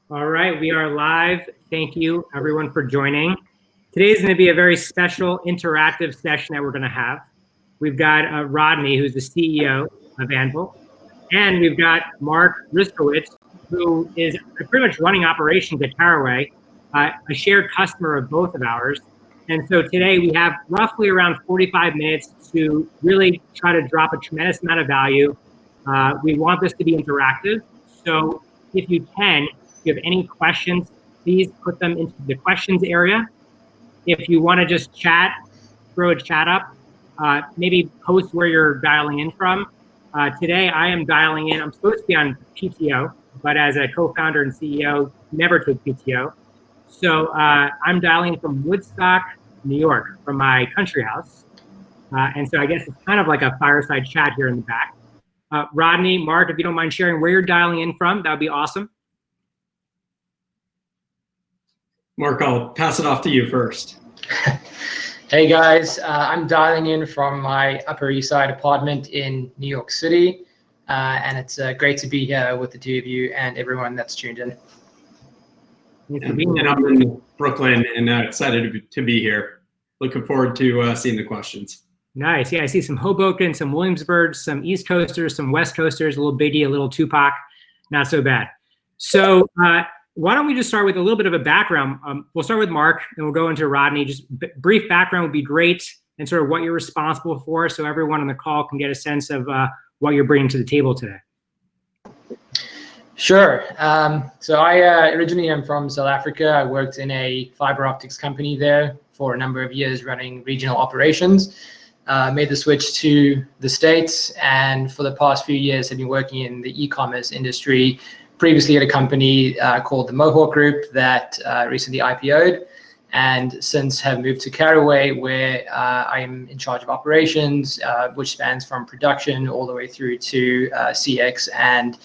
All right, we are live. Thank you everyone for joining. Today is going to be a very special interactive session that we're going to have. We've got Rodney, who's the CEO of Anvil, and we've got Mark Riskowitz, who is pretty much running operations at Caraway, a shared customer of both of ours. And so today we have roughly around 45 minutes to really try to drop a tremendous amount of value. We want this to be interactive. So if you can, if you have any questions, please put them into the questions area. If you want to just chat, throw a chat up, maybe post where you're dialing in from. Today I am dialing in, I'm supposed to be on PTO, but as a co-founder and CEO, never take PTO. So I'm dialing in from Woodstock, New York, from my country house. And so I guess it's kind of like a fireside chat here in the back. Rodney, Mark, if you don't mind sharing where you're dialing in from, that would be awesome. Mark, I'll pass it off to you first. Hey guys, I'm dialing in from my Upper East Side apartment in New York City, and it's great to be here with the two of you and everyone that's tuned in. And I'm in Brooklyn and excited to be here. Looking forward to seeing the questions. Nice. Yeah, I see some Hoboken, some Williamsburg, some East Coasters, some West Coasters, a little Biggie, a little Tupac. Not so bad. So why don't we just start with a little bit of a background? We'll start with Mark and we'll go into Rodney. Just brief background would be great and sort of what you're responsible for so everyone on the call can get a sense of what you're bringing to the table today. Sure. So I originally am from South Africa. I worked in a fiber optics company there for a number of years running regional operations. Made the switch to the States, and for the past few years have been working in the e-commerce industry, previously at a company called the Mohawk Group that recently IPO'd, and since have moved to Caraway, where I am in charge of operations, which spans from production all the way through to CX and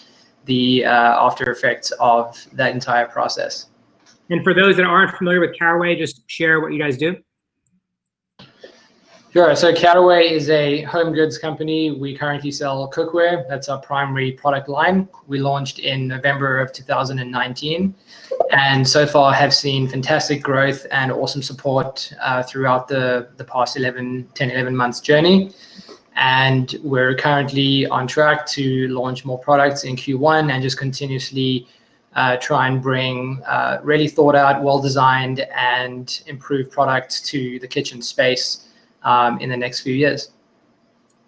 the after effects of that entire process. And for those that aren't familiar with Caraway, just share what you guys do. Sure. So Caraway is a home goods company. We currently sell cookware. That's our primary product line. We launched in November of 2019, and so far have seen fantastic growth and awesome support throughout the past 10, 11 months journey. And we're currently on track to launch more products in Q1 and just continuously try and bring really thought out, well-designed and improved products to the kitchen space in the next few years.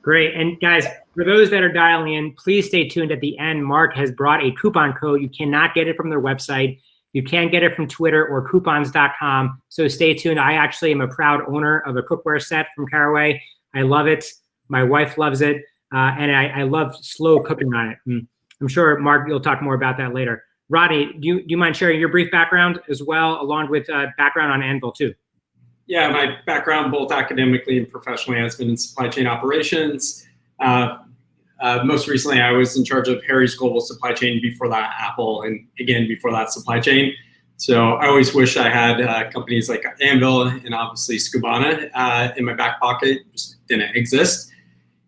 Great. And guys, for those that are dialing in, please stay tuned. At the end, Mark has brought a coupon code. You cannot get it from their website. You can get it from Twitter or coupons.com. So stay tuned. I actually am a proud owner of a cookware set from Caraway. I love it. My wife loves it. And I love slow cooking on it. I'm sure, Mark, you'll talk more about that later. Rodney, do you mind sharing your brief background as well, along with background on Anvil too? Yeah, my background, both academically and professionally, has been in supply chain operations. Most recently, I was in charge of Harry's global supply chain, before that Apple, and again, before that supply chain. So I always wish I had companies like Anvil and obviously Skubana in my back pocket. Just didn't exist.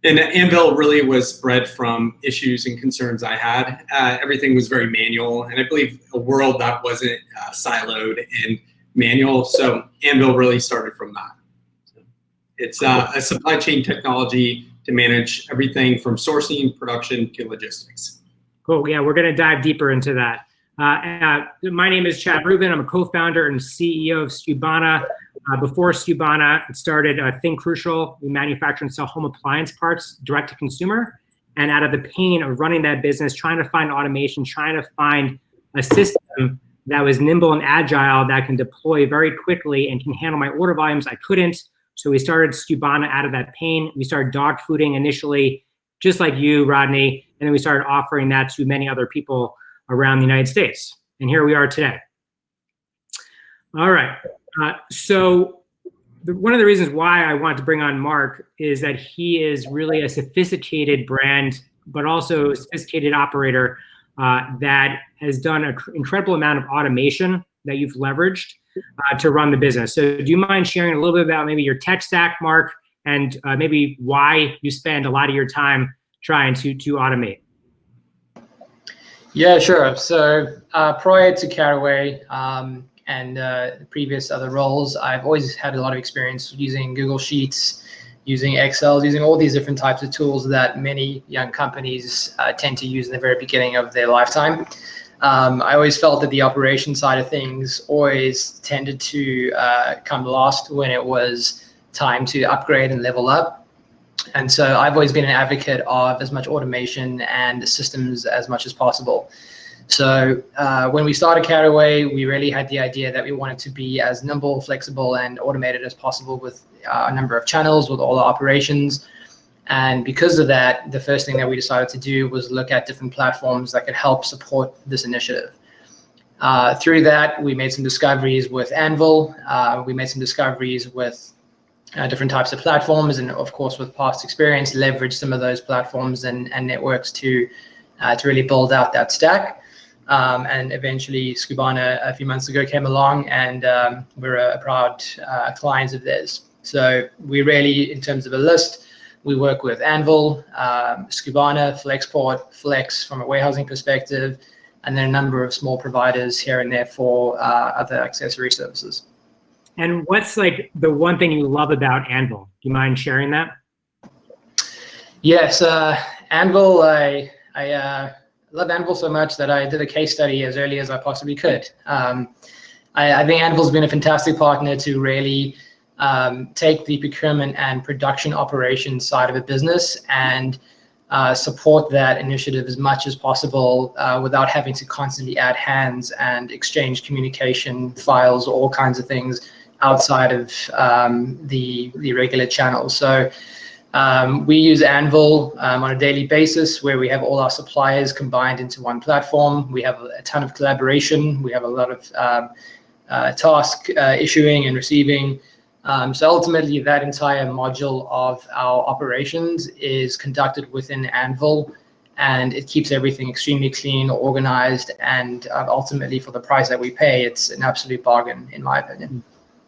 And Anvil really was bred from issues and concerns I had. Everything was very manual, and I believe a world that wasn't siloed and manual. So Anvil really started from that. So it's a supply chain technology to manage everything from sourcing, production to logistics. Cool. Yeah, we're going to dive deeper into that. My name is Chad Rubin. I'm a co-founder and CEO of Skubana. Before Skubana, it started Think Crucial. We manufacture and sell home appliance parts direct to consumer. And out of the pain of running that business, trying to find automation, trying to find a system that was nimble and agile, that can deploy very quickly and can handle my order volumes, I couldn't. So we started Skubana out of that pain. We started dog fooding initially, just like you, Rodney, and then we started offering that to many other people around the United States. And here we are today. All right. So one of the reasons why I wanted to bring on Mark is that he is really a sophisticated brand, but also a sophisticated operator that has done an incredible amount of automation that you've leveraged to run the business. So do you mind sharing a little bit about maybe your tech stack, Mark, and maybe why you spend a lot of your time trying to automate? Yeah, sure. So prior to Caraway and previous other roles, I've always had a lot of experience using Google Sheets, using Excel, using all these different types of tools that many young companies tend to use in the very beginning of their lifetime. I always felt that the operation side of things always tended to come last when it was time to upgrade and level up. And so I've always been an advocate of as much automation and systems as much as possible. So when we started Caraway, we really had the idea that we wanted to be as nimble, flexible, and automated as possible with a number of channels, with all the operations. And because of that, the first thing that we decided to do was look at different platforms that could help support this initiative. Through that, we made some discoveries with Anvil. We made some discoveries with different types of platforms, and of course, with past experience, leverage some of those platforms and networks to really build out that stack. And eventually, Skubana a few months ago came along, and we're a proud client of theirs. So we really, in terms of a list, we work with Anvil, Skubana, Flexport, Flex from a warehousing perspective, and then a number of small providers here and there for other accessory services. And what's like the one thing you love about Anvil? Do you mind sharing that? Yes, Anvil, I love Anvil so much that I did a case study as early as I possibly could. I think Anvil's been a fantastic partner to really take the procurement and production operations side of a business and support that initiative as much as possible without having to constantly add hands and exchange communication files, all kinds of things outside of the regular channels. So we use Anvil on a daily basis, where we have all our suppliers combined into one platform. We have a ton of collaboration. We have a lot of task issuing and receiving. So ultimately, that entire module of our operations is conducted within Anvil, and it keeps everything extremely clean, organized, and ultimately, for the price that we pay, it's an absolute bargain, in my opinion.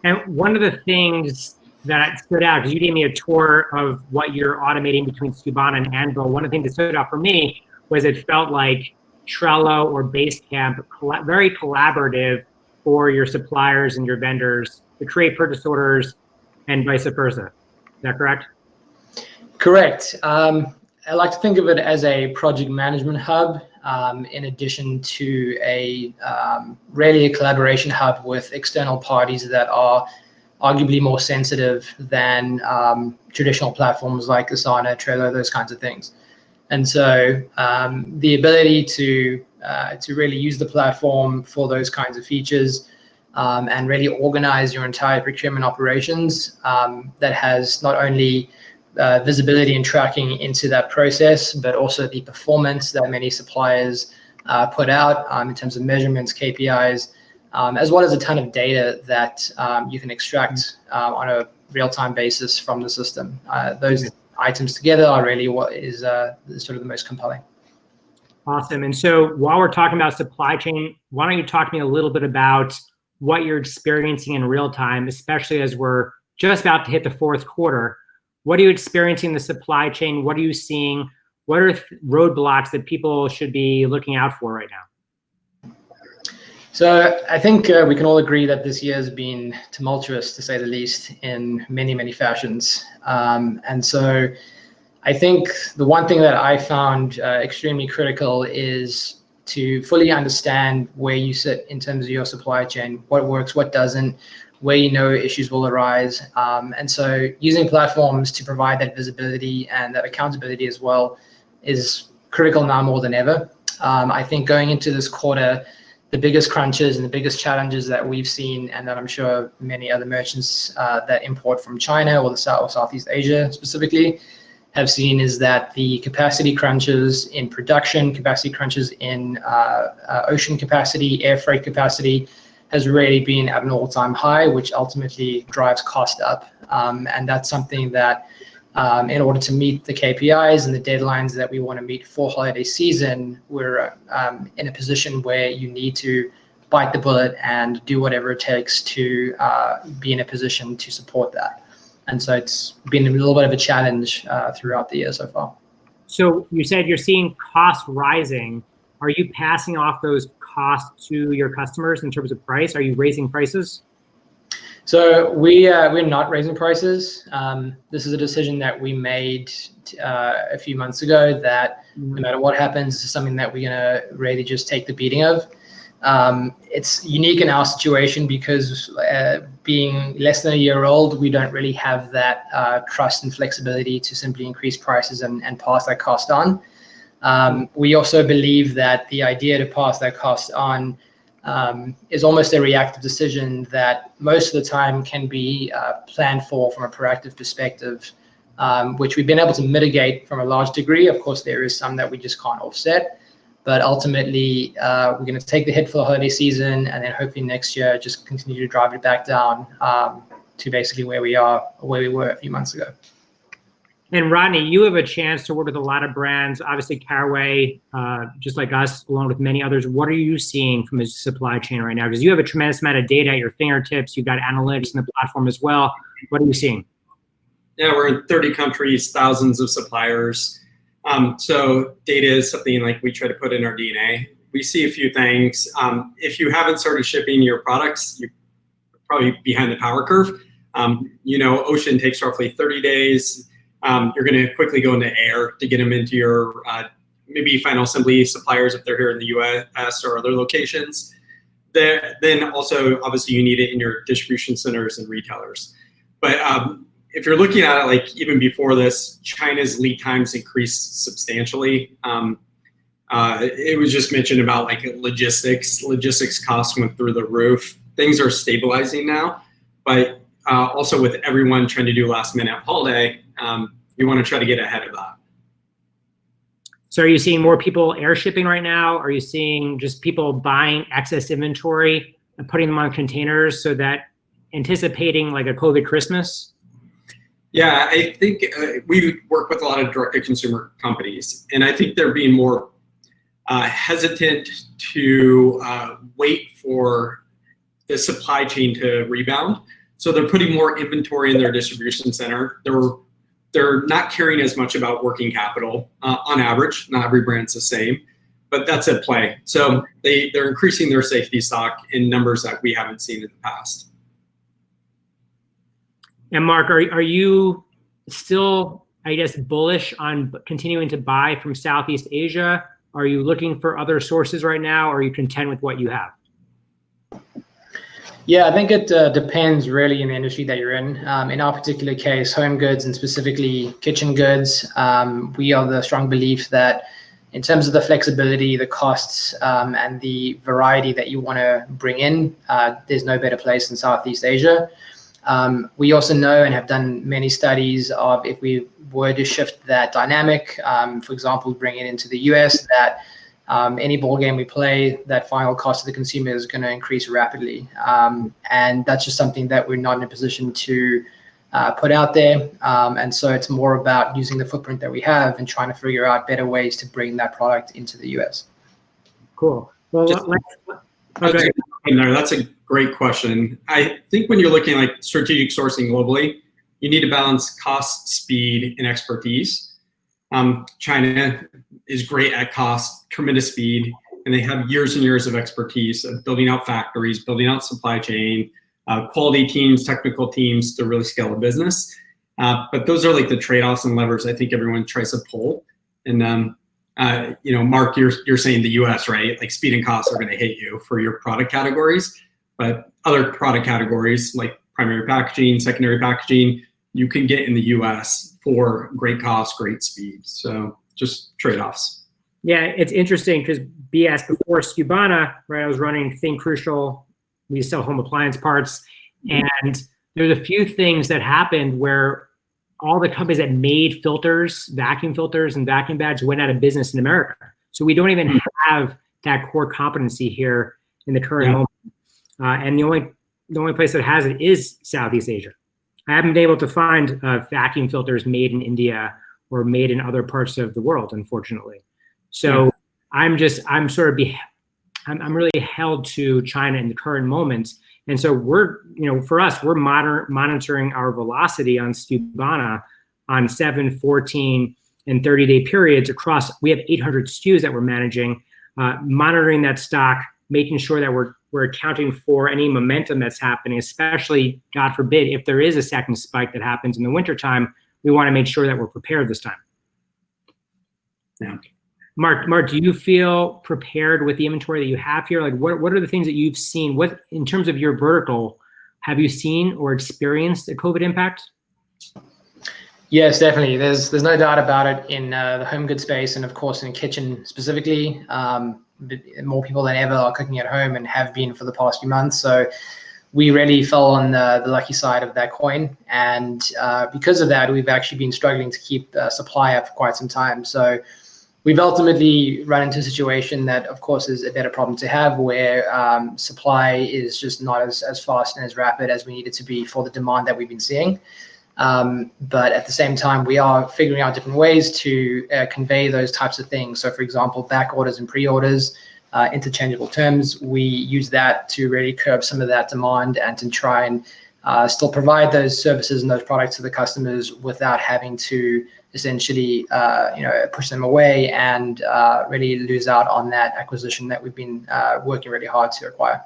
And one of the things that stood out, because you gave me a tour of what you're automating between Skubana and Anvil, one of the things that stood out for me was it felt like Trello or Basecamp, very collaborative for your suppliers and your vendors to create purchase orders and vice versa. Is that correct? Correct. I like to think of it as a project management hub, in addition to really a collaboration hub with external parties that are arguably more sensitive than traditional platforms like Asana, Trello, those kinds of things. And so the ability to really use the platform for those kinds of features and really organize your entire procurement operations that has not only visibility and tracking into that process, but also the performance that many suppliers put out in terms of measurements, KPIs, as well as a ton of data that you can extract on a real-time basis from the system. Those items together are really what is sort of the most compelling. Awesome. And so while we're talking about supply chain, why don't you talk to me a little bit about what you're experiencing in real time, especially as we're just about to hit the fourth quarter. What are you experiencing in the supply chain? What are you seeing? What are roadblocks that people should be looking out for right now? So I think we can all agree that this year has been tumultuous, to say the least, in many, many fashions. And so I think the one thing that I found extremely critical is to fully understand where you sit in terms of your supply chain, what works, what doesn't, where you know issues will arise. And so using platforms to provide that visibility and that accountability as well is critical now more than ever. I think going into this quarter, the biggest crunches and the biggest challenges that we've seen, and that I'm sure many other merchants that import from China or the Southeast Asia specifically have seen, is that the capacity crunches in production, capacity crunches in ocean capacity, air freight capacity has really been at an all-time high, which ultimately drives cost up. And that's something that in order to meet the KPIs and the deadlines that we want to meet for holiday season, we're in a position where you need to bite the bullet and do whatever it takes to be in a position to support that. And so it's been a little bit of a challenge throughout the year so far. So you said you're seeing costs rising. are you passing off those costs to your customers in terms of price? Are you raising prices? So we're not raising prices. This is a decision that we made a few months ago that no matter what happens, this is something that we're gonna really just take the beating of. It's unique in our situation because being less than a year old, we don't really have that trust and flexibility to simply increase prices and pass that cost on. We also believe that the idea to pass that cost on is almost a reactive decision that most of the time can be planned for from a proactive perspective, which we've been able to mitigate from a large degree. Of course, there is some that we just can't offset, but ultimately we're going to take the hit for the holiday season and then hopefully next year just continue to drive it back down to basically where we were a few months ago. And Rodney, you have a chance to work with a lot of brands, obviously Caraway, just like us, along with many others. What are you seeing from the supply chain right now? Because you have a tremendous amount of data at your fingertips. You've got analytics in the platform as well. What are you seeing? Yeah, we're in 30 countries, thousands of suppliers. So data is something like we try to put in our DNA. We see a few things. If you haven't started shipping your products, you're probably behind the power curve. Ocean takes roughly 30 days. You're going to quickly go into air to get them into your maybe final assembly suppliers if they're here in the US or other locations. Then also, obviously, you need it in your distribution centers and retailers. But if you're looking at it, like even before this, China's lead times increased substantially. It was just mentioned about like logistics. Logistics costs went through the roof. Things are stabilizing now, but also with everyone trying to do last minute holiday, we want to try to get ahead of that. So are you seeing more people air shipping right now? Are you seeing just people buying excess inventory and putting them on containers so that anticipating like a COVID Christmas? Yeah, I think we work with a lot of direct-to-consumer companies, and I think they're being more hesitant to wait for the supply chain to rebound. So they're putting more inventory in their distribution center. They're not caring as much about working capital on average. Not every brand's the same, but that's at play. So they're increasing their safety stock in numbers that we haven't seen in the past. And Mark, are you still, I guess, bullish on continuing to buy from Southeast Asia? Are you looking for other sources right now, or are you content with what you have? Yeah, I think it depends really in the industry that you're in. In our particular case, home goods and specifically kitchen goods, we are the strong belief that in terms of the flexibility, the costs, and the variety that you want to bring in, there's no better place than Southeast Asia. We also know and have done many studies of if we were to shift that dynamic, for example, bring it into the US, that any ball game we play, that final cost to the consumer is going to increase rapidly. And that's just something that we're not in a position to put out there. And so it's more about using the footprint that we have and trying to figure out better ways to bring that product into the US. Cool. Well, that's a great question. I think when you're looking like strategic sourcing globally, you need to balance cost, speed, and expertise. China is great at cost, tremendous speed, and they have years and years of expertise of building out factories, building out supply chain, quality teams, technical teams to really scale a business. But those are like the trade-offs and levers I think everyone tries to pull. And Mark, you're saying the US, right? Like speed and cost are going to hit you for your product categories, but other product categories like primary packaging, secondary packaging, you can get in the US for great cost, great speed. So just trade-offs. Yeah, it's interesting because BS before Skubana, right? I was running Think Crucial. We sell home appliance parts, and there's a few things that happened where all the companies that made filters, vacuum filters and vacuum bags went out of business in America. So we don't even have that core competency here in the current moment. And the only place that has it is Southeast Asia. I haven't been able to find vacuum filters made in India or made in other parts of the world, unfortunately. So I'm really held to China in the current moment. And so for us, we're monitoring our velocity on Skubana on 7, 14, and 30-day periods across. We have 800 SKUs that we're managing monitoring that stock, making sure that we're accounting for any momentum that's happening, especially, God forbid, if there is a second spike that happens in the wintertime, we want to make sure that we're prepared this time. Yeah. Mark, do you feel prepared with the inventory that you have here? Like, what are the things that you've seen? What, in terms of your vertical, have you seen or experienced a COVID impact? Yes, definitely. There's no doubt about it in the home goods space, and of course in kitchen specifically. More people than ever are cooking at home and have been for the past few months. So we really fell on the lucky side of that coin. And because of that, we've actually been struggling to keep supply up for quite some time. So we've ultimately run into a situation that, of course, is a better problem to have, where supply is just not as fast and as rapid as we need it to be for the demand that we've been seeing. But at the same time, we are figuring out different ways to convey those types of things. So, for example, back orders and pre-orders, interchangeable terms, we use that to really curb some of that demand and to try and still provide those services and those products to the customers without having to essentially push them away and really lose out on that acquisition that we've been working really hard to acquire.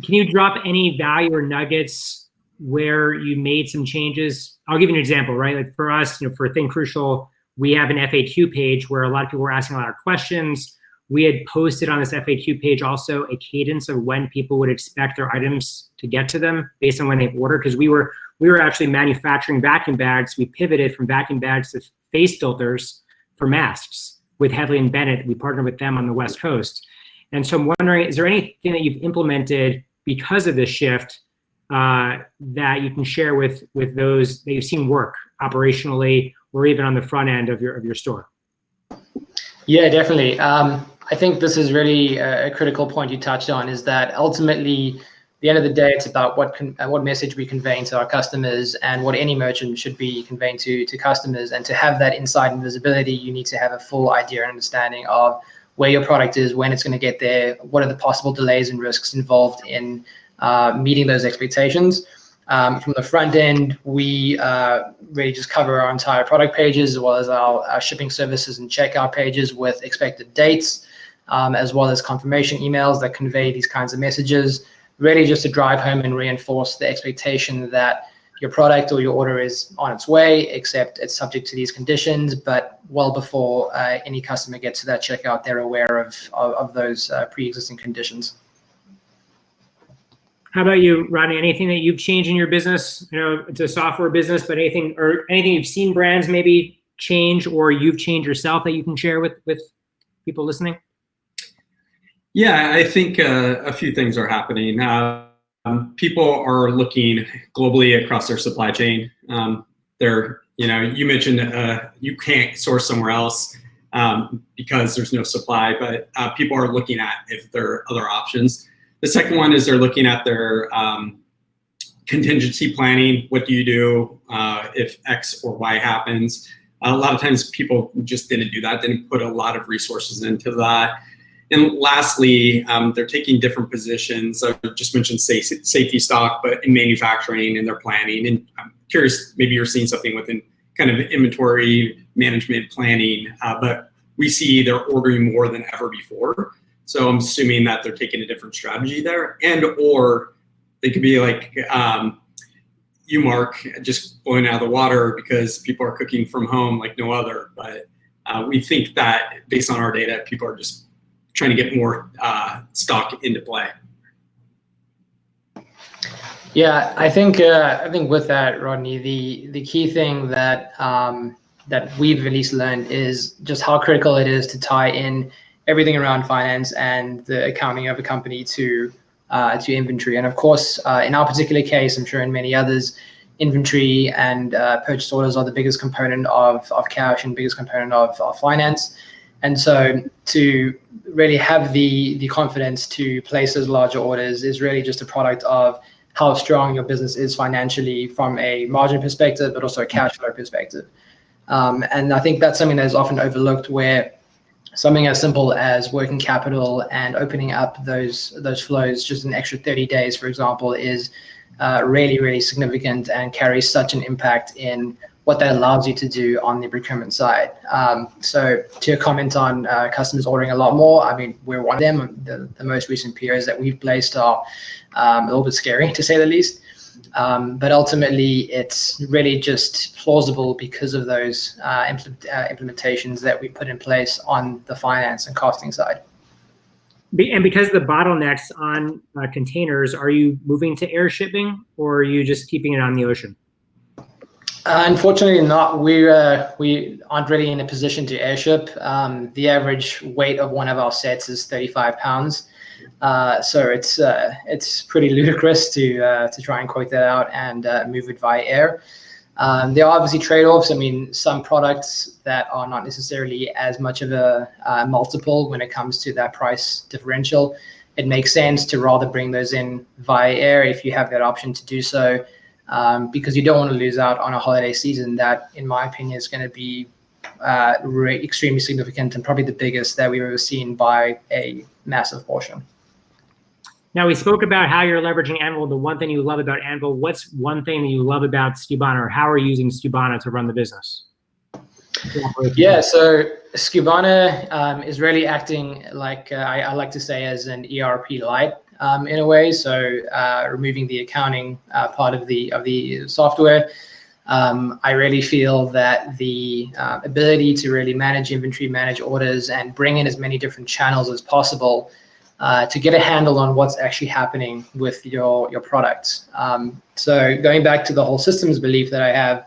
Can you drop any value or nuggets where you made some changes? I'll give you an example, right? Like for us, for Think Crucial, we have an FAQ page where a lot of people were asking a lot of questions. We had posted on this FAQ page also a cadence of when people would expect their items to get to them based on when they've ordered, because we were actually manufacturing vacuum bags. We pivoted from vacuum bags to face filters for masks with Headley and Bennett. We partnered with them on the West Coast. And so I'm wondering, is there anything that you've implemented because of this shift that you can share with those that you've seen work operationally or even on the front end of your store? Yeah, definitely. I think this is really a critical point you touched on, is that ultimately, at the end of the day, it's about what message we convey to our customers and what any merchant should be conveying to customers. And to have that insight and visibility, you need to have a full idea and understanding of where your product is, when it's going to get there, what are the possible delays and risks involved in meeting those expectations. From the front end, we really just cover our entire product pages, as well as our shipping services and checkout pages with expected dates, as well as confirmation emails that convey these kinds of messages, really just to drive home and reinforce the expectation that your product or your order is on its way, except it's subject to these conditions. But well before any customer gets to that checkout, they're aware of those pre-existing conditions. How about you, Rodney? Anything that you've changed in your business? It's a software business, but anything you've seen brands maybe change or you've changed yourself that you can share with people listening? Yeah, I think a few things are happening. People are looking globally across their supply chain. You mentioned you can't source somewhere else because there's no supply, but people are looking at if there are other options. The second one is they're looking at their contingency planning. What do you do if X or Y happens? A lot of times people just didn't do that, didn't put a lot of resources into that. And lastly, they're taking different positions. I just mentioned safety stock, but in manufacturing and their planning. And I'm curious, maybe you're seeing something within kind of inventory management planning, but we see they're ordering more than ever before. So I'm assuming that they're taking a different strategy there, or they could be like you, Mark, just blowing out of the water because people are cooking from home like no other. But we think that based on our data, people are just trying to get more stock into play. Yeah, I think with that, Rodney, the key thing that we've at least learned is just how critical it is to tie in everything around finance and the accounting of a company to inventory. And of course, in our particular case, I'm sure in many others, inventory and purchase orders are the biggest component of cash and biggest component of finance. And so to really have the confidence to place those larger orders is really just a product of how strong your business is financially from a margin perspective, but also a cash flow perspective. And I think that's something that is often overlooked, where something as simple as working capital and opening up those flows just an extra 30 days, for example, is really, really significant and carries such an impact in what that allows you to do on the procurement side. So to comment on customers ordering a lot more, I mean, we're one of them. The most recent POs that we've placed are a little bit scary, to say the least. But ultimately, it's really just plausible because of those implementations that we put in place on the finance and costing side. And because of the bottlenecks on containers, are you moving to air shipping, or are you just keeping it on the ocean? Unfortunately not. We aren't really in a position to airship. The average weight of one of our sets is 35 pounds. So it's pretty ludicrous to try and quote that out and move it via air. There are obviously trade-offs. I mean, some products that are not necessarily as much of a multiple when it comes to that price differential, it makes sense to rather bring those in via air if you have that option to do so. Because you don't want to lose out on a holiday season that, in my opinion, is going to be extremely significant and probably the biggest that we've ever seen by a massive portion. Now, we spoke about how you're leveraging Anvil, the one thing you love about Anvil. What's one thing that you love about Skubana, or how are you using Skubana to run the business? Yeah, so Skubana is really acting like, I like to say, as an ERP light. In a way, so removing the accounting part of the software, I really feel that the ability to really manage inventory, manage orders, and bring in as many different channels as possible to get a handle on what's actually happening with your products. So going back to the whole systems belief that I have,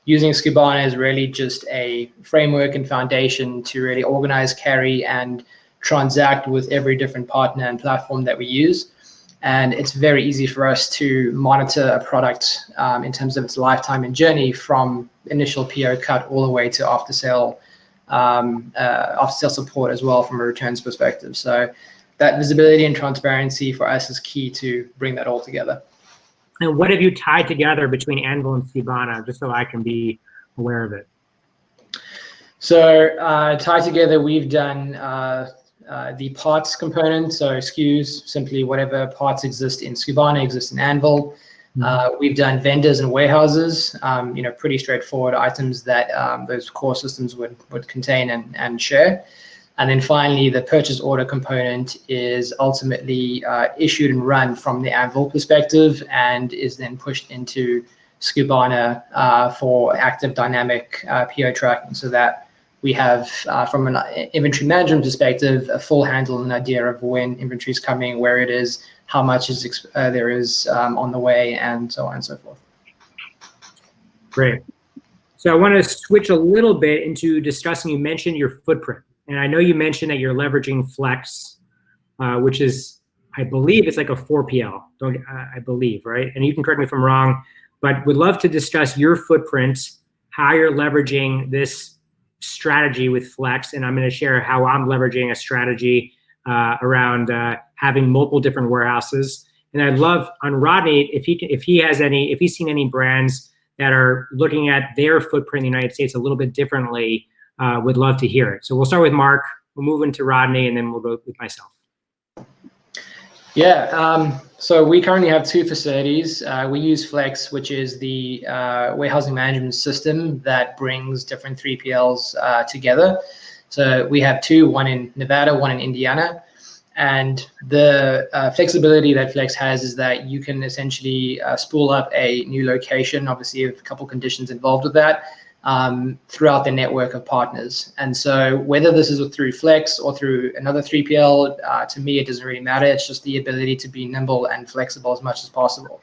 using Skubana is really just a framework and foundation to really organize, carry, and transact with every different partner and platform that we use. And it's very easy for us to monitor a product in terms of its lifetime and journey from initial PO cut all the way to after sale support as well from a returns perspective. So that visibility and transparency for us is key to bring that all together. And what have you tied together between Anvil and Skubana, just so I can be aware of it? So tied together, we've done the parts component, so SKUs, simply whatever parts exist in Skubana exist in Anvil. We've done vendors and warehouses, pretty straightforward items that those core systems would contain and share. And then finally, the purchase order component is ultimately issued and run from the Anvil perspective and is then pushed into Skubana for active dynamic PO tracking, so that we have, from an inventory management perspective, a full handle and idea of when inventory is coming, where it is, how much there is on the way, and so on and so forth. Great. So I want to switch a little bit into discussing, you mentioned your footprint. And I know you mentioned that you're leveraging Flex, which is, I believe it's like a 4PL, I believe, right? And you can correct me if I'm wrong, but would love to discuss your footprint, how you're leveraging this strategy with Flex, and I'm going to share how I'm leveraging a strategy around having multiple different warehouses. And I'd love on Rodney if he's seen any brands that are looking at their footprint in the United States a little bit differently. Would love to hear it. So we'll start with Mark, we'll move into Rodney, and then we'll go with myself. Yeah, so we currently have 2 facilities. We use Flex, which is the warehousing management system that brings different 3PLs together. So we have 2, one in Nevada, one in Indiana. And the flexibility that Flex has is that you can essentially spool up a new location, obviously a couple conditions involved with that, throughout the network of partners. And so whether this is through Flex or through another 3PL, to me, it doesn't really matter. It's just the ability to be nimble and flexible as much as possible.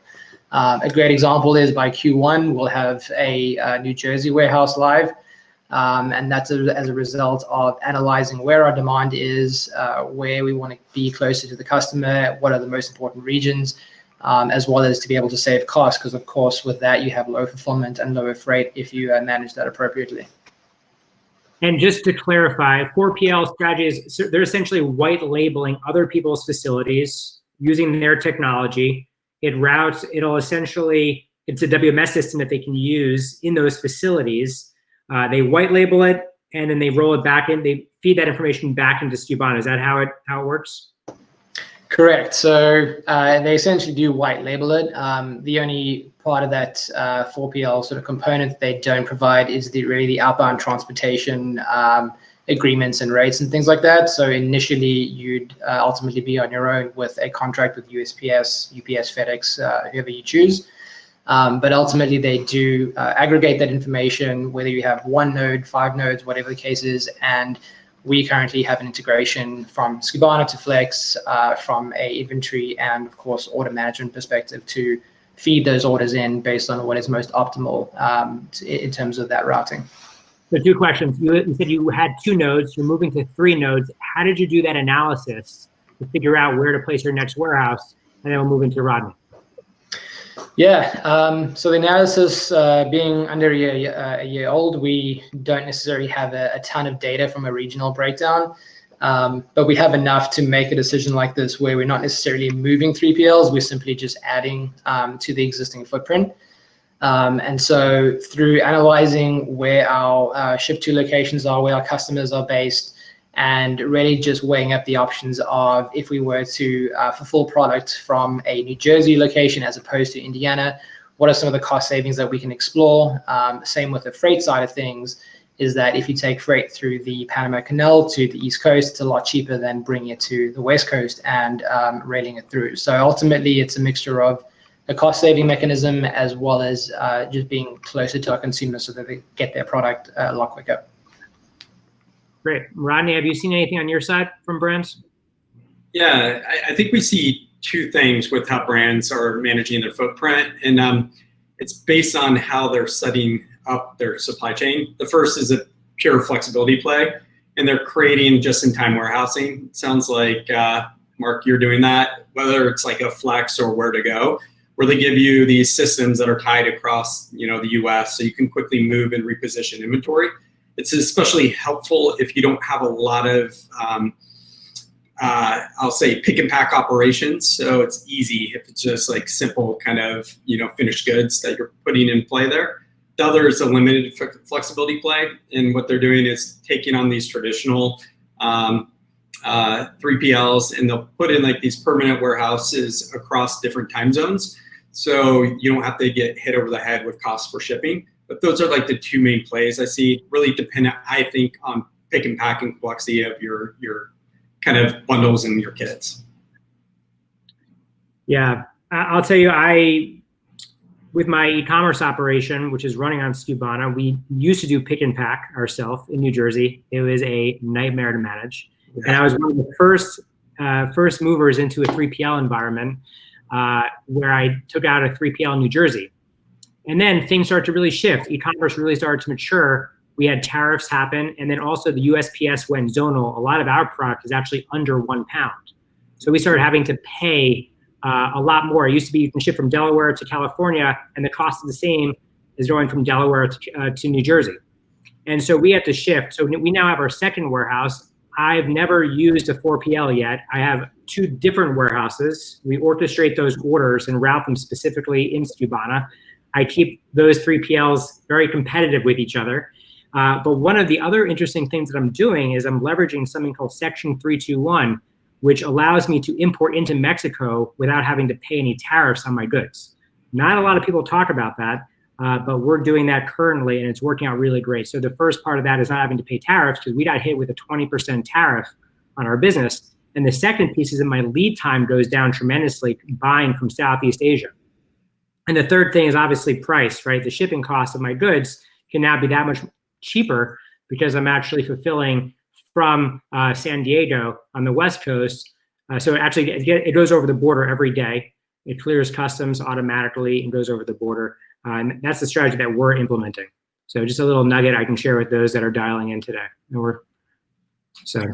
A great example is by Q1, we'll have a New Jersey warehouse live. And that's as a result of analyzing where our demand is, where we want to be closer to the customer, what are the most important regions, as well as to be able to save costs, because of course with that you have low fulfillment and lower freight if you manage that appropriately. And just to clarify, 4PL strategies, so they're essentially white labeling other people's facilities using their technology. It's a WMS system that they can use in those facilities. They white label it, and then they roll it back in. They feed that information back into Skubana. Is that how it works? Correct. So they essentially do white label it. The only part of that 4PL sort of component they don't provide is really the outbound transportation agreements and rates and things like that. So initially, you'd ultimately be on your own with a contract with USPS, UPS, FedEx, whoever you choose. But ultimately, they do aggregate that information, whether you have 1 node, 5 nodes, whatever the case is. And we currently have an integration from Skubana to Flex, from a inventory and, of course, order management perspective to feed those orders in based on what is most optimal in terms of that routing. So 2 questions. You said you had 2 nodes. You're moving to 3 nodes. How did you do that analysis to figure out where to place your next warehouse? And then we'll move into Rodney. Yeah, so the analysis being under a year old, we don't necessarily have a ton of data from a regional breakdown, but we have enough to make a decision like this where we're not necessarily moving 3PLs, we're simply just adding to the existing footprint. And so through analyzing where our ship-to locations are, where our customers are based, and really just weighing up the options of if we were to fulfill product from a New Jersey location as opposed to Indiana, what are some of the cost savings that we can explore? Same with the freight side of things, is that if you take freight through the Panama Canal to the East Coast, it's a lot cheaper than bringing it to the West Coast and railing it through. So ultimately, it's a mixture of a cost-saving mechanism as well as just being closer to our consumers so that they get their product a lot quicker. Great. Rodney, have you seen anything on your side from brands? Yeah, I think we see 2 things with how brands are managing their footprint, and it's based on how they're setting up their supply chain. The first is a pure flexibility play, and they're creating just-in-time warehousing. It sounds like, Mark, you're doing that, whether it's like a Flex or Where to Go, where they give you these systems that are tied across, the US, so you can quickly move and reposition inventory. It's especially helpful if you don't have a lot of, I'll say, pick and pack operations. So it's easy if it's just like simple kind of, finished goods that you're putting in play there. The other is a limited flexibility play. And what they're doing is taking on these traditional 3PLs, and they'll put in like these permanent warehouses across different time zones. So you don't have to get hit over the head with costs for shipping. But those are like the 2 main plays I see, really dependent, I think, on pick and pack and complexity of your kind of bundles and your kits. Yeah, I'll tell you, with my e-commerce operation, which is running on Skubana, we used to do pick and pack ourselves in New Jersey. It was a nightmare to manage. Yeah. And I was one of the first movers into a 3PL environment where I took out a 3PL in New Jersey. And then things started to really shift. E-commerce really started to mature. We had tariffs happen. And then also the USPS went zonal. A lot of our product is actually under £1. So we started having to pay a lot more. It used to be you can ship from Delaware to California, and the cost is the same as going from Delaware to New Jersey. And so we had to shift. So we now have our second warehouse. I've never used a 4PL yet. I have 2 different warehouses. We orchestrate those orders and route them specifically in Skubana. I keep those 3PLs very competitive with each other. But one of the other interesting things that I'm doing is I'm leveraging something called Section 321, which allows me to import into Mexico without having to pay any tariffs on my goods. Not a lot of people talk about that, but we're doing that currently, and it's working out really great. So the first part of that is not having to pay tariffs, because we got hit with a 20% tariff on our business. And the second piece is that my lead time goes down tremendously buying from Southeast Asia. And the third thing is obviously price, right? The shipping cost of my goods can now be that much cheaper because I'm actually fulfilling from San Diego on the West Coast. So actually it goes over the border every day. It clears customs automatically and goes over the border. And that's the strategy that we're implementing. So just a little nugget I can share with those that are dialing in today. So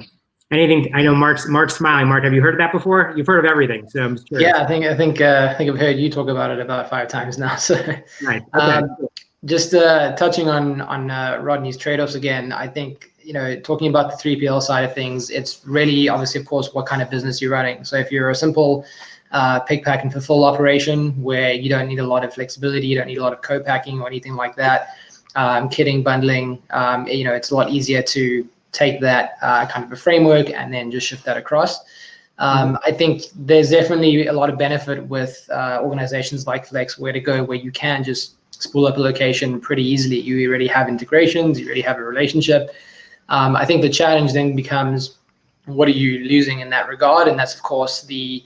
anything, I know Mark's smiling. Mark, have you heard of that before? You've heard of everything, so I'm just curious. Yeah, I think I've heard you talk about it about 5 times now. So, right. Okay. Just touching on Rodney's trade-offs again, I think, talking about the 3PL side of things, it's really obviously, of course, what kind of business you're running. So if you're a simple pick, pack, and fulfill operation where you don't need a lot of flexibility, you don't need a lot of co-packing or anything like that, kitting, bundling, it's a lot easier to take that kind of a framework and then just shift that across. I think there's definitely a lot of benefit with organizations like Flex, where to go, where you can just spool up a location pretty easily. You already have integrations, you already have a relationship. I think the challenge then becomes, what are you losing in that regard? And that's, of course, the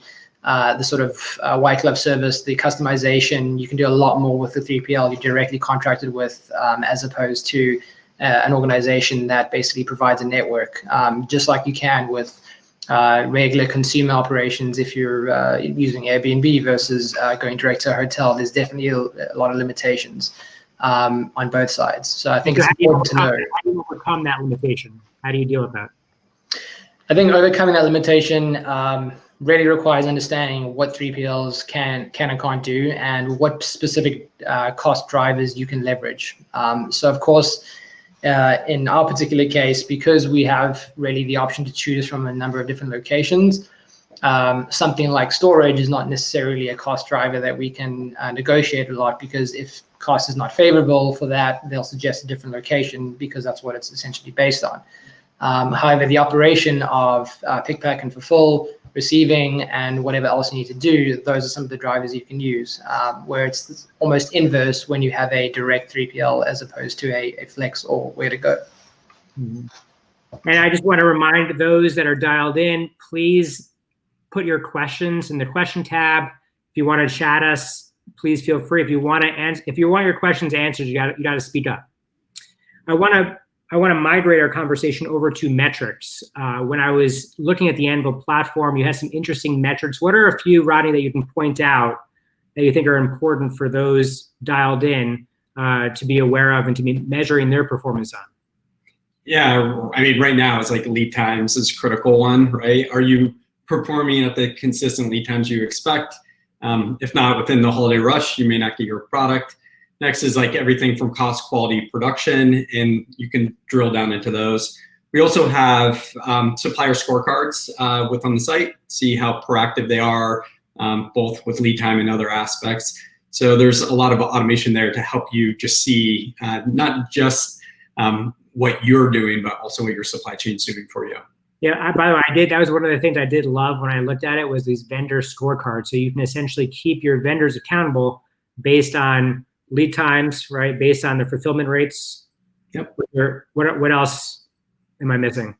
sort of white glove service, the customization. You can do a lot more with the 3PL you're directly contracted with, as opposed to an organization that basically provides a network, just like you can with regular consumer operations. If you're using Airbnb versus going direct to a hotel, there's definitely a lot of limitations on both sides. So I think it's important to know. How do you overcome that limitation? How do you deal with that? I think overcoming that limitation really requires understanding what 3PLs can and can't do, and what specific cost drivers you can leverage. So of course, in our particular case, because we have really the option to choose from a number of different locations, something like storage is not necessarily a cost driver that we can negotiate a lot, because if cost is not favorable for that, they'll suggest a different location, because that's what it's essentially based on. However, the operation of pick, pack, and fulfill, receiving, and whatever else you need to do, those are some of the drivers you can use, where it's almost inverse when you have a direct 3PL as opposed to a Flex or where to go. Mm-hmm. And I just want to remind those that are dialed in, please put your questions in the question tab. If you want to chat us, please feel free. If you want your questions answered, you got to speak up. I want to migrate our conversation over to metrics. When I was looking at the Anvil platform, you had some interesting metrics. What are a few, Rodney, that you can point out that you think are important for those dialed in to be aware of and to be measuring their performance on? Yeah, I mean, right now it's like lead times is a critical one, right? Are you performing at the consistent lead times you expect? If not, within the holiday rush, you may not get your product. Next is like everything from cost, quality, production, and you can drill down into those. We also have supplier scorecards on the site, see how proactive they are, both with lead time and other aspects. So there's a lot of automation there to help you just see not just what you're doing, but also what your supply chain is doing for you. Yeah, by the way, that was one of the things I did love when I looked at it, was these vendor scorecards. So you can essentially keep your vendors accountable based on lead times, right? Based on the fulfillment rates. Yep. What else am I missing?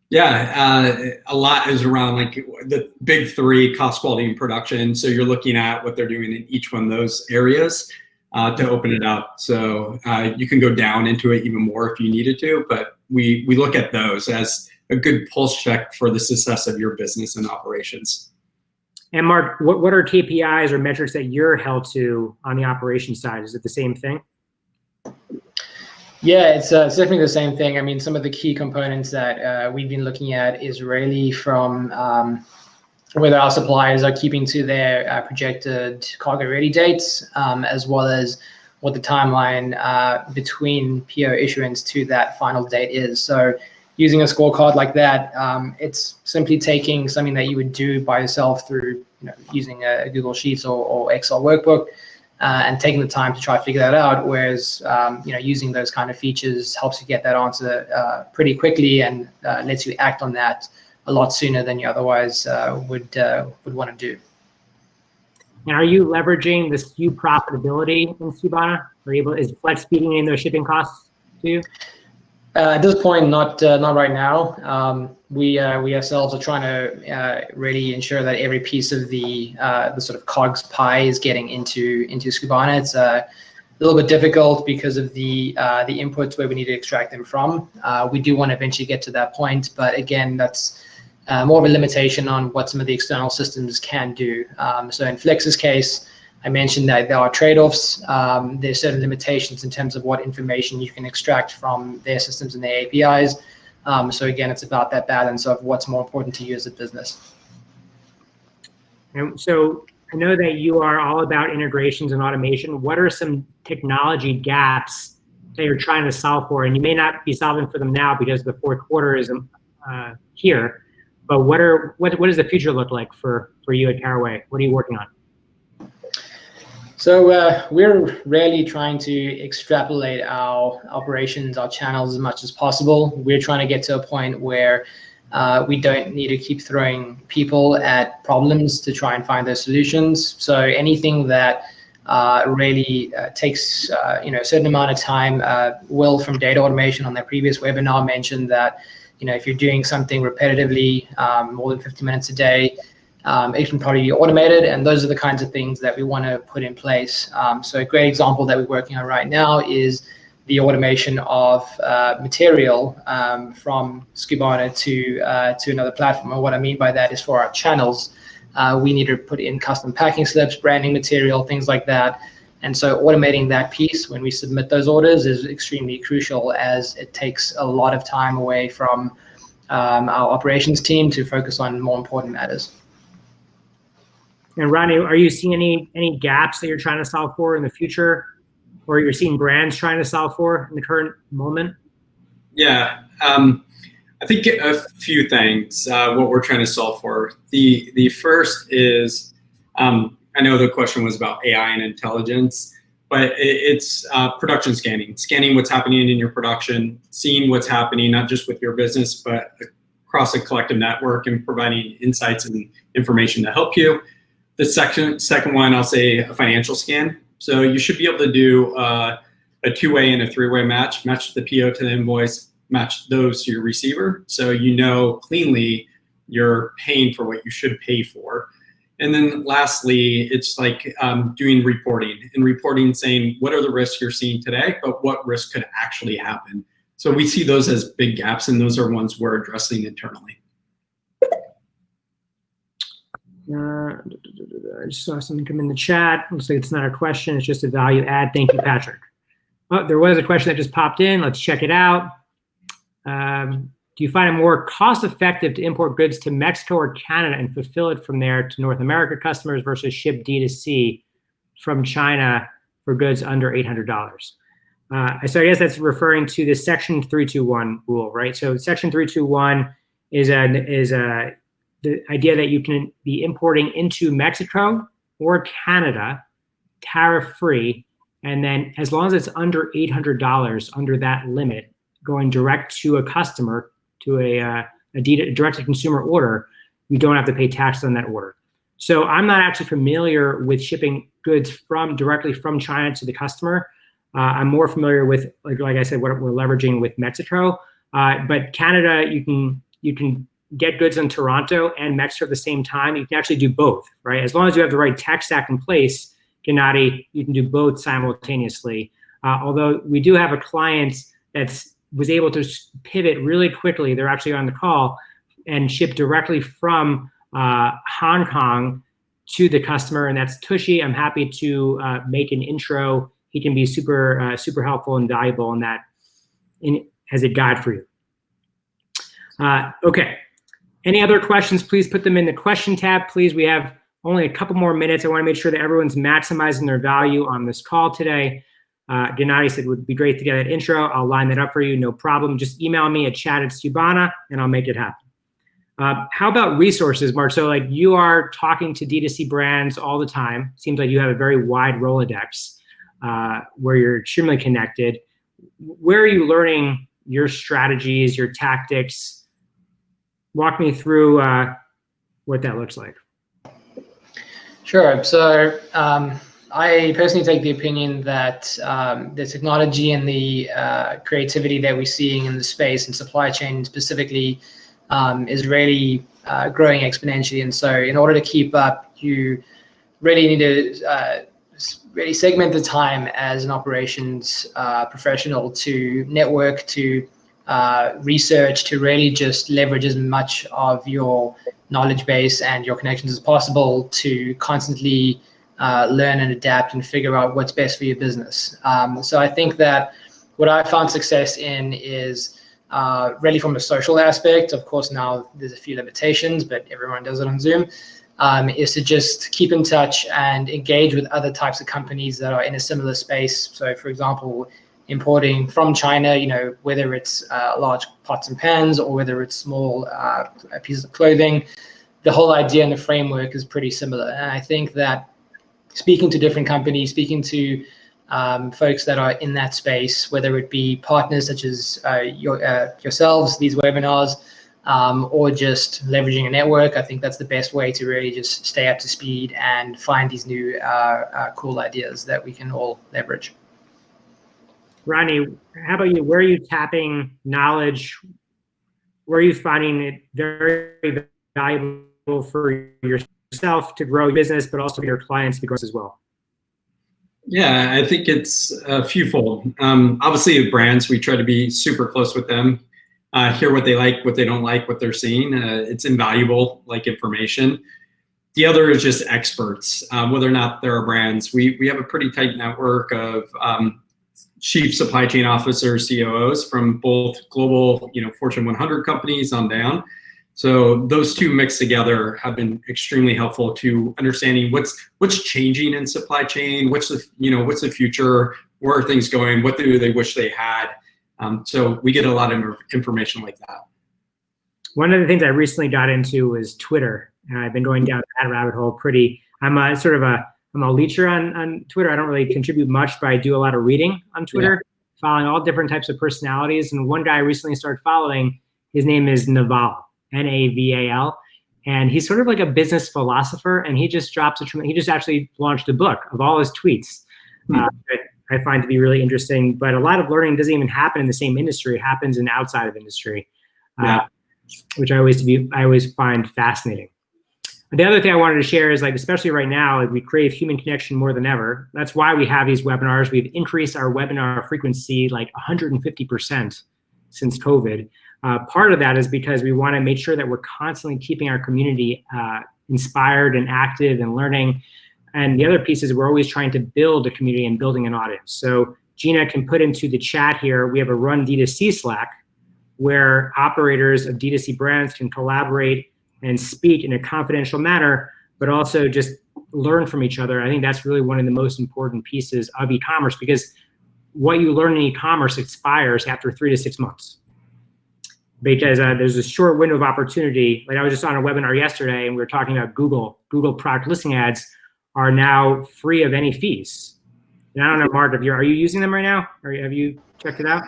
Yeah, a lot is around like the big three: cost, quality, and production. So you're looking at what they're doing in each one of those areas to open it up. So you can go down into it even more if you needed to, but we look at those as a good pulse check for the success of your business and operations. And Mark, what are KPIs or metrics that you're held to on the operations side? Is it the same thing? Yeah, it's definitely the same thing. I mean, some of the key components that we've been looking at is really from whether our suppliers are keeping to their projected cargo ready dates, as well as what the timeline between PO issuance to that final date is. So using a scorecard like that, it's simply taking something that you would do by yourself through using a Google Sheets or Excel workbook, and taking the time to try to figure that out. Whereas using those kind of features helps you get that answer pretty quickly, and lets you act on that a lot sooner than you otherwise would want to do. And are you leveraging the SKU profitability in Skubana? Is Flex feeding in those shipping costs to you? At this point, not right now. We ourselves are trying to really ensure that every piece of the sort of COGS pie is getting into Skubana. It's a little bit difficult because of the inputs where we need to extract them from. We do want to eventually get to that point, but again, that's more of a limitation on what some of the external systems can do. So in Flex's case, I mentioned that there are trade-offs. There's certain limitations in terms of what information you can extract from their systems and their APIs. So again, it's about that balance of what's more important to you as a business. And so I know that you are all about integrations and automation. What are some technology gaps that you're trying to solve for? And you may not be solving for them now because the fourth quarter is here. But what does the future look like for you at Caraway? What are you working on? So we're really trying to extrapolate our operations, our channels as much as possible. We're trying to get to a point where we don't need to keep throwing people at problems to try and find those solutions. So anything that really takes a certain amount of time. Will from Data Automation on their previous webinar mentioned that if you're doing something repetitively, more than 50 minutes a day, it can probably be automated, and those are the kinds of things that we want to put in place. So a great example that we're working on right now is the automation of material from Skubana to another platform. And what I mean by that is for our channels, we need to put in custom packing slips, branding material, things like that. And so automating that piece when we submit those orders is extremely crucial, as it takes a lot of time away from our operations team to focus on more important matters. And Rodney, are you seeing any gaps that you're trying to solve for in the future, or you're seeing brands trying to solve for in the current moment? Yeah, I think a few things, what we're trying to solve for. The first is, I know the question was about AI and intelligence, but it's production scanning what's happening in your production, seeing what's happening not just with your business, but across a collective network, and providing insights and information to help you. The second one, I'll say a financial scan. So you should be able to do a two-way and a three-way match the PO to the invoice, match those to your receiver, so cleanly you're paying for what you should pay for. And then lastly, it's like doing reporting saying what are the risks you're seeing today, but what risks could actually happen. So we see those as big gaps, and those are ones we're addressing internally. I just saw something come in the chat. Looks like it's not a question, it's just a value add. Thank you, Patrick. Oh, there was a question that just popped in. Let's check it out. Do you find it more cost-effective to import goods to Mexico or Canada and fulfill it from there to North America customers versus ship DTC from China for goods under $800? So I guess that's referring to the Section 321 rule, right? So Section 321 is the idea that you can be importing into Mexico or Canada tariff-free, and then as long as it's under $800, under that limit, going direct to a customer, to a direct-to-consumer order, you don't have to pay taxes on that order. So I'm not actually familiar with shipping goods directly from China to the customer. I'm more familiar with, like I said, what we're leveraging with Mexico. But Canada, you can get goods in Toronto and Mexico at the same time. You can actually do both, right? As long as you have the right tech stack in place, Gennady, you can do both simultaneously. Although we do have a client that was able to pivot really quickly. They're actually on the call, and ship directly from Hong Kong to the customer, and that's Tushy. I'm happy to make an intro. He can be super helpful and valuable in that, as a guide for you. Okay. Any other questions? Please put them in the question tab. Please, we have only a couple more minutes. I want to make sure that everyone's maximizing their value on this call today. Gennady said it would be great to get that intro. I'll line that up for you, no problem. Just email me at chat@Skubana, and I'll make it happen. How about resources, Mark? So you are talking to D2C brands all the time. Seems like you have a very wide Rolodex where you're extremely connected. Where are you learning your strategies, your tactics? Walk me through what that looks like. Sure. So I personally take the opinion that the technology and the creativity that we're seeing in the space and supply chain specifically is really growing exponentially. And so in order to keep up, you really need to really segment the time as an operations professional to network, to research, to really just leverage as much of your knowledge base and your connections as possible to constantly learn and adapt and figure out what's best for your business. So I think that what I found success in is really from a social aspect. Of course, now there's a few limitations, but everyone does it on Zoom, is to just keep in touch and engage with other types of companies that are in a similar space. So for example, importing from China, whether it's large pots and pans or whether it's small pieces of clothing, the whole idea and the framework is pretty similar. And I think that speaking to different companies, speaking to folks that are in that space, whether it be partners such as yourselves, these webinars, or just leveraging a network. I think that's the best way to really just stay up to speed and find these new cool ideas that we can all leverage. Rodney, how about you? Where are you tapping knowledge? Where are you finding it very valuable for yourself to grow your business, but also for your clients to grow as well? Yeah, I think it's a fewfold. Obviously, with brands, we try to be super close with them, hear what they like, what they don't like, what they're seeing. It's invaluable, like information. The other is just experts, whether or not there are brands. We have a pretty tight network of chief supply chain officers, COOs from both global, Fortune 100 companies on down. So those two mixed together have been extremely helpful to understanding what's changing in supply chain, what's the future, where are things going, what do they wish they had. So we get a lot of information like that. One of the things I recently got into was Twitter, and I've been going down that rabbit hole I'm a leecher on Twitter. I don't really contribute much, but I do a lot of reading on Twitter, following all different types of personalities. And one guy I recently started following, his name is Naval, Naval, and he's sort of like a business philosopher. And he just actually launched a book of all his tweets that I find to be really interesting. But a lot of learning doesn't even happen in the same industry; it happens in outside of industry, which I always find fascinating. The other thing I wanted to share is, especially right now, we crave human connection more than ever. That's why we have these webinars. We've increased our webinar frequency 150% since COVID. Part of that is because we want to make sure that we're constantly keeping our community inspired and active and learning. And the other piece is we're always trying to build a community and building an audience. So Gina can put into the chat here, we have a Run D2C Slack where operators of D2C brands can collaborate and speak in a confidential manner, but also just learn from each other. I think that's really one of the most important pieces of e-commerce, because what you learn in e-commerce expires after 3 to 6 months. Because there's a short window of opportunity. I was just on a webinar yesterday, and we were talking about Google product listing ads are now free of any fees. And I don't know, Mark, are you using them right now? Or have you checked it out?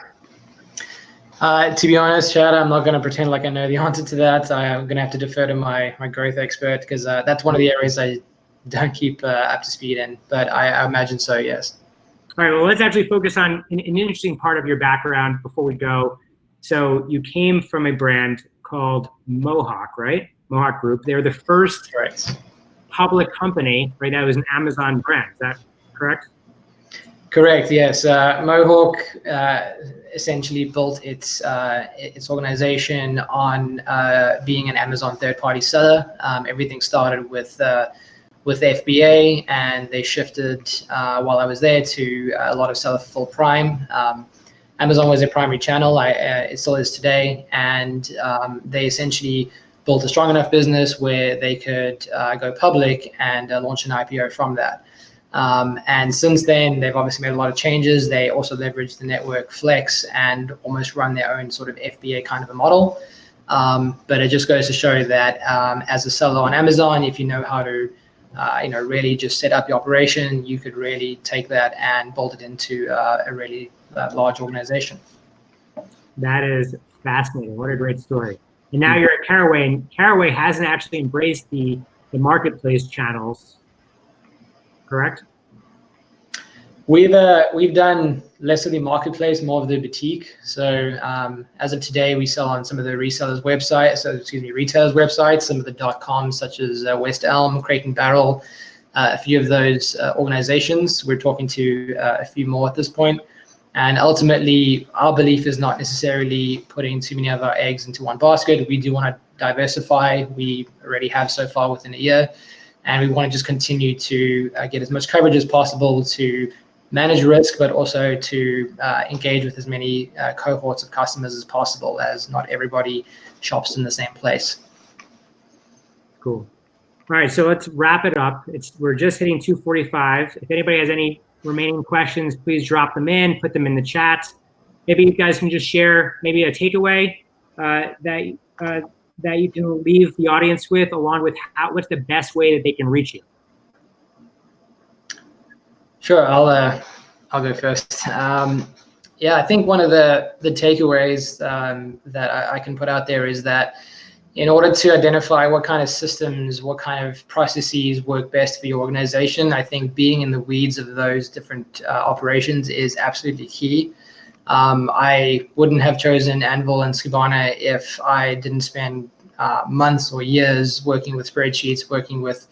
To be honest, Chad, I'm not going to pretend like I know the answer to that. I'm going to have to defer to my growth expert, because that's one of the areas I don't keep up to speed in. But I imagine so, yes. All right, well, let's actually focus on an interesting part of your background before we go. So you came from a brand called Mohawk, right? Mohawk Group. They were the first public company, right? That was an Amazon brand. Is that correct? Correct. Yes. Mohawk essentially built its organization on being an Amazon third-party seller. Everything started with FBA, and they shifted while I was there to a lot of seller fulfilled prime. Amazon was their primary channel. It still is today, and they essentially built a strong enough business where they could go public and launch an IPO from that. And since then, they've obviously made a lot of changes. They also leveraged the network Flex and almost run their own sort of FBA kind of a model. But it just goes to show that as a seller on Amazon, if you know how to really just set up your operation, you could really take that and build it into a really large organization. That is fascinating. What a great story. And now you're at Caraway, and Caraway hasn't actually embraced the marketplace channels, correct? We've done less of the marketplace, more of the boutique. So as of today, we sell on some of the retailers' websites, some of the .coms such as West Elm, Crate and Barrel, a few of those organizations. We're talking to a few more at this point. And ultimately, our belief is not necessarily putting too many of our eggs into one basket. We do want to diversify. We already have so far within a year. And we want to just continue to get as much coverage as possible to manage risk, but also to engage with as many cohorts of customers as possible, as not everybody shops in the same place. Cool. All right, so let's wrap it up. We're just hitting 2:45. If anybody has any remaining questions, please drop them in, put them in the chat. Maybe you guys can just share maybe a takeaway that you can leave the audience with, along with what's the best way that they can reach you. Sure, I'll go first. Yeah, I think one of the takeaways that I can put out there is that in order to identify what kind of systems, what kind of processes work best for your organization, I think being in the weeds of those different operations is absolutely key. I wouldn't have chosen Anvil and Skubana if I didn't spend months or years working with spreadsheets, working with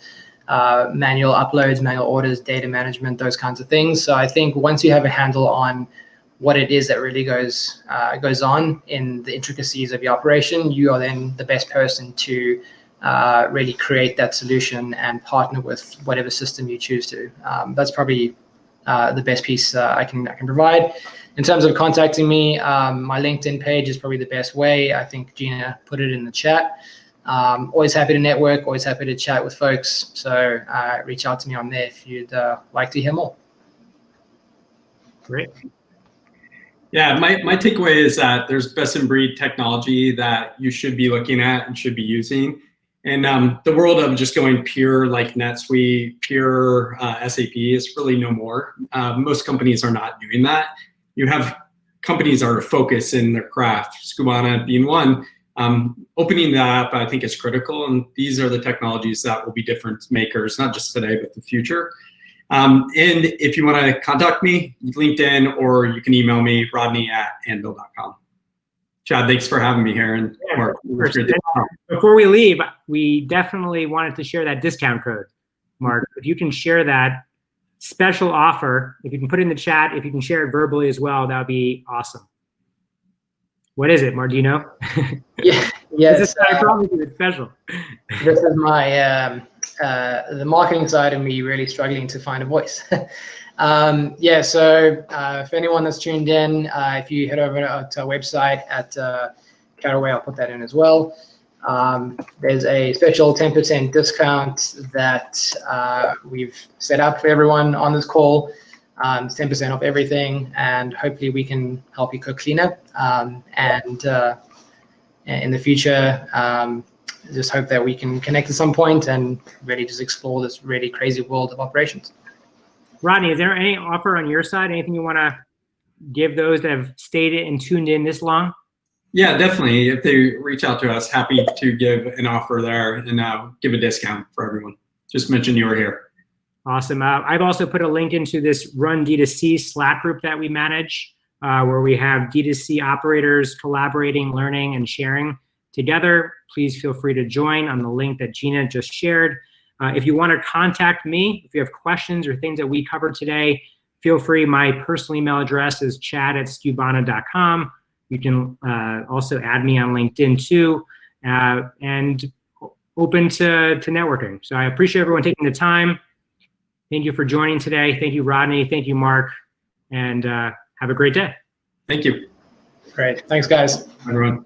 manual uploads, manual orders, data management, those kinds of things. So I think once you have a handle on what it is that really goes on in the intricacies of your operation, you are then the best person to really create that solution and partner with whatever system you choose to. That's probably the best piece I can provide. In terms of contacting me, my LinkedIn page is probably the best way. I think Gina put it in the chat. Always happy to network, always happy to chat with folks. So reach out to me on there if you'd like to hear more. Great. Yeah, my takeaway is that there's best in breed technology that you should be looking at and should be using. And the world of just going pure like NetSuite, pure SAP is really no more. Most companies are not doing that. You have companies are focused in their craft, Skubana being one. Opening that up, I think, is critical. And these are the technologies that will be difference makers, not just today, but the future. And if you want to contact me, LinkedIn, or you can email me, rodney@anvil.com. Chad, thanks for having me here. And Mark, before we leave, we definitely wanted to share that discount code. Mark, if you can share that special offer, if you can put it in the chat, if you can share it verbally as well, that would be awesome. What is it, Mark? Do you know? Yeah, yes. I promise you it's special. This is my the marketing side of me really struggling to find a voice. Yeah, so for anyone that's tuned in, if you head over to our website at Caraway, I'll put that in as well. There's a special 10% discount that we've set up for everyone on this call. 10% off everything, and hopefully we can help you cook cleaner. And in the future, just hope that we can connect at some point and really just explore this really crazy world of operations. Rodney, is there any offer on your side? Anything you want to give those that have stayed and tuned in this long? Yeah, definitely. If they reach out to us, happy to give an offer there and give a discount for everyone. Just mention you were here. Awesome. I've also put a link into this Run D2C Slack group that we manage, where we have D2C operators collaborating, learning, and sharing together. Please feel free to join on the link that Gina just shared. If you want to contact me, if you have questions or things that we covered today, feel free. My personal email address is chad@skubana.com. You can also add me on LinkedIn too, and open to networking. So I appreciate everyone taking the time. Thank you for joining today. Thank you, Rodney. Thank you, Mark. And have a great day. Thank you. Great. Thanks, guys. Everyone.